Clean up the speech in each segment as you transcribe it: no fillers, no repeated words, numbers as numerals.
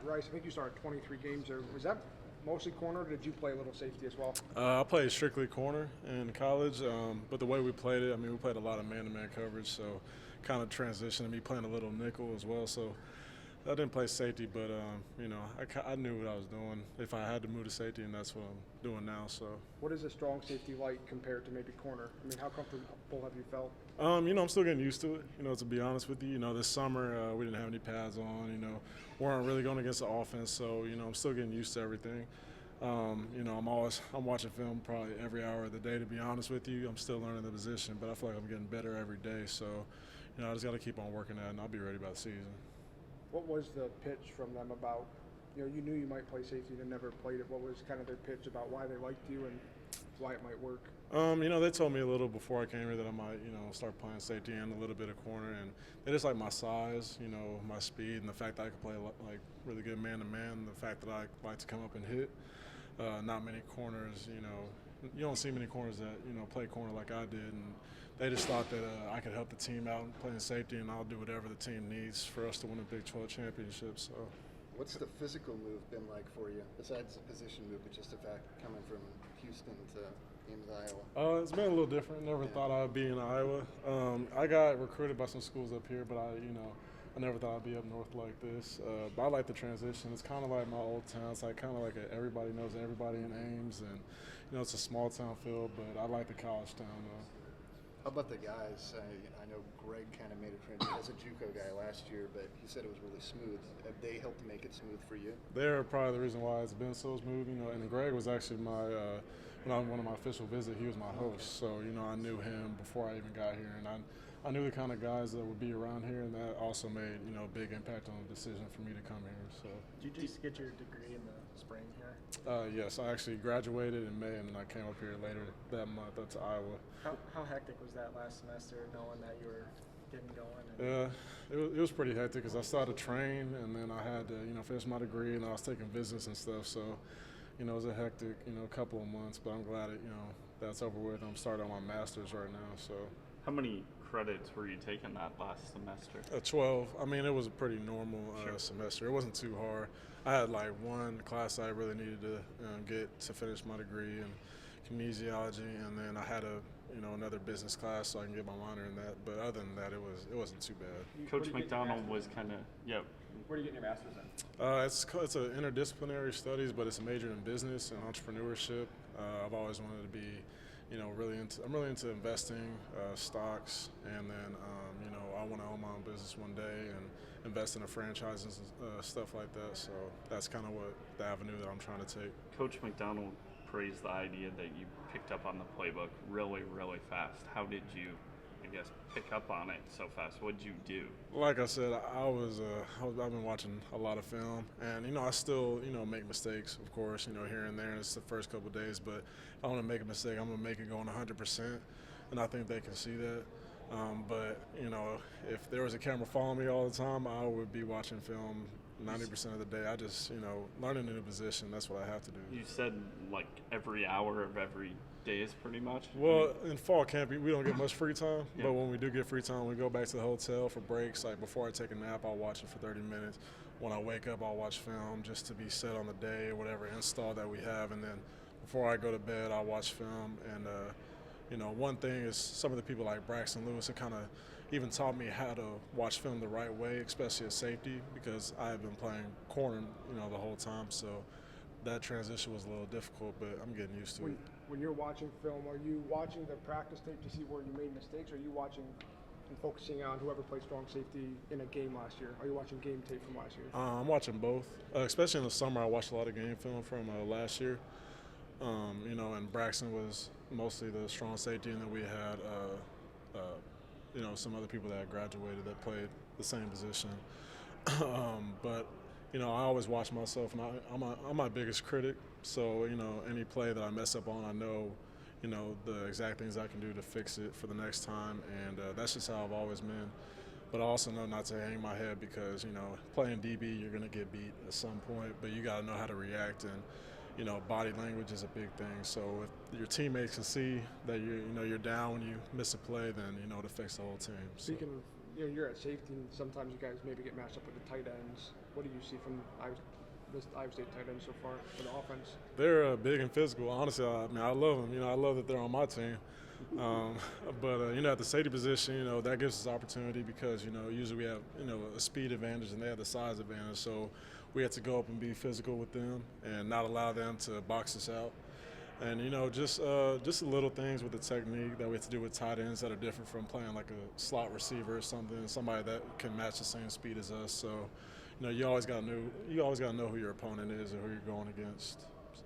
Rice. I think you started 23 games there. Was that mostly corner, or did you play a little safety as well? I played strictly corner in college, but the way we played it, I mean, we played a lot of man-to-man coverage, so kind of transitioned to me playing a little nickel as well. So I didn't play safety, but I knew what I was doing if I had to move to safety, and that's what I'm doing now. So, What is a strong safety like compared to maybe corner? I mean, how comfortable have you felt? I'm still getting used to it. To be honest with you, this summer we didn't have any pads on. Weren't really going against the offense, so I'm still getting used to everything. I'm watching film probably every hour of the day. To be honest with you, I'm still learning the position, but I feel like I'm getting better every day. So, I just got to keep on working at it, and I'll be ready by the season. What was the pitch from them about, you knew you might play safety and never played it. What was kind of their pitch about why they liked you and why it might work? They told me a little before I came here that I might, start playing safety and a little bit of corner. And they just like my size, my speed, and the fact that I could play like really good man-to-man, the fact that I like to come up and hit. Not many corners, you don't see many corners that, play corner like I did. And they just thought that I could help the team out playing safety, and I'll do whatever the team needs for us to win a Big 12 championship. So, what's the physical move been like for you, besides the position move, but just the fact coming from Houston to Ames, Iowa? It's been a little different. Never thought I'd be in Iowa. I got recruited by some schools up here, but I never thought I'd be up north like this. But I like the transition. It's kind of like my old town. It's like kind of like everybody knows everybody in Ames, and it's a small town feel. But I like the college town though. How about the guys? I know Greg kind of made a transition as a JUCO guy last year, but he said it was really smooth. Have they helped make it smooth for you? They're probably the reason why it's been so smooth. And Greg was actually when I went on my official visit, he was my host. So I knew him before I even got here, and I knew the kind of guys that would be around here, and that also made a big impact on the decision for me to come here. So. Did you just get your degree in the spring here? Yes, I actually graduated in May, and then I came up here later that month up to Iowa. How hectic was that last semester, knowing that you were getting going? Yeah, it was pretty hectic because I started to train, and then I had to finish my degree, and I was taking visits and stuff. So, it was a hectic couple of months, but I'm glad that's over with. I'm starting on my master's right now. So. How many credits were you taking that last semester? 12. I mean, it was a pretty normal semester. It wasn't too hard. I had like one class I really needed to get to finish my degree in kinesiology, and then I had another business class so I can get my minor in that. But other than that, it wasn't too bad. Coach McDonald was kind of Where are you getting your master's in? It's an interdisciplinary studies, but it's a major in business and entrepreneurship. I've always wanted to be. I'm really into investing, stocks, and then I want to own my own business one day and invest in a franchise and stuff like that. So that's kind of what the avenue that I'm trying to take. Coach McDonald praised the idea that you picked up on the playbook really, really fast. How did you, pick up on it so fast? What did you do? Like I said, I've been watching a lot of film, and I still make mistakes, of course, here and there. And it's the first couple of days, but if I want to make a mistake, I'm gonna make it going 100%, and I think they can see that. But if there was a camera following me all the time, I would be watching film 90% of the day. I just learning a new position. That's what I have to do. You said like every hour of every day is pretty much. Well, in fall camp we don't get much free time, but when we do get free time, we go back to the hotel for breaks. Like before I take a nap, I'll watch it for 30 minutes. When I wake up, I'll watch film just to be set on the day, whatever install that we have, and then before I go to bed, I'll watch film. And one thing is some of the people like Braxton Lewis have kind of even taught me how to watch film the right way, especially as safety, because I have been playing corner, the whole time. So that transition was a little difficult, but I'm getting used to it. When you're watching film, are you watching the practice tape to see where you made mistakes, or are you watching and focusing on whoever played strong safety in a game last year? Are you watching game tape from last year? I'm watching both, especially in the summer. I watched a lot of game film from last year. And Braxton was mostly the strong safety, and then we had, some other people that had graduated that played the same position. But I always watch myself, and I'm my biggest critic. So any play that I mess up on, I know, the exact things I can do to fix it for the next time, and that's just how I've always been. But I also know not to hang my head because playing DB, you're gonna get beat at some point, but you got to know how to react, and body language is a big thing. So if your teammates can see that you're down when you miss a play, then it affects the whole team. Speaking of, you're at safety, and sometimes you guys maybe get matched up with the tight ends. What do you see from this Iowa State tight end so far for the offense? They're big and physical. Honestly, I mean, I love them. I love that they're on my team. But at the safety position, that gives us opportunity because usually we have a speed advantage and they have the size advantage. So we have to go up and be physical with them and not allow them to box us out. And just the little things with the technique that we have to do with tight ends that are different from playing like a slot receiver or something, somebody that can match the same speed as us. So you always got to know who your opponent is and who you're going against. So.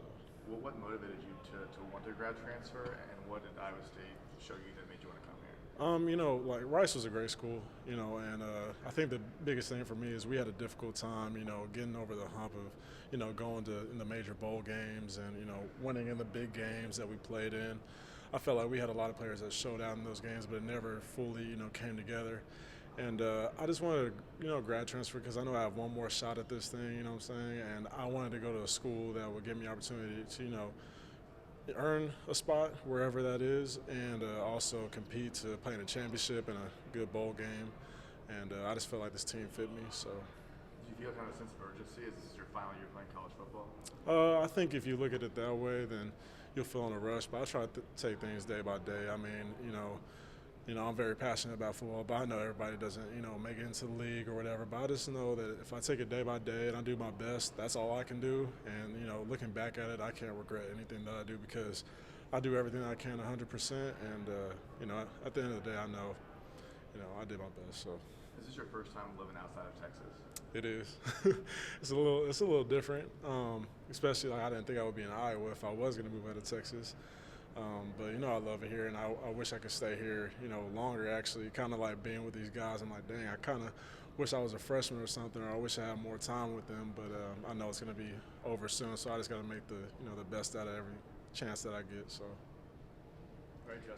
Well, what motivated you to want to grad transfer, and what did Iowa State show you that made you want to come here? Like Rice was a great school, and I think the biggest thing for me is we had a difficult time, getting over the hump of, going to in the major bowl games and, winning in the big games that we played in. I felt like we had a lot of players that showed out in those games, but it never fully, came together. And I just wanted to, grad transfer because I know I have one more shot at this thing, you know what I'm saying? And I wanted to go to a school that would give me opportunity to, earn a spot wherever that is and also compete to play in a championship and a good bowl game. And I just felt like this team fit me, so. Do you feel kind of a sense of urgency? Is this your final year playing college football? I think if you look at it that way, then you'll feel in a rush. But I try to take things day by day. I mean, I'm very passionate about football, but I know everybody doesn't, make it into the league or whatever. But I just know that if I take it day by day and I do my best, that's all I can do. And, looking back at it, I can't regret anything that I do because I do everything I can 100%. And, at the end of the day, I know, I did my best. So. Is this your first time living outside of Texas? It is. It's a little different, especially like I didn't think I would be in Iowa if I was going to move out of Texas. But I love it here, and I wish I could stay here, longer. Actually, kind of like being with these guys. I'm like, dang, I kind of wish I was a freshman or something, or I wish I had more time with them. But I know it's going to be over soon, so I just got to make the the best out of every chance that I get. So. All right, Justin.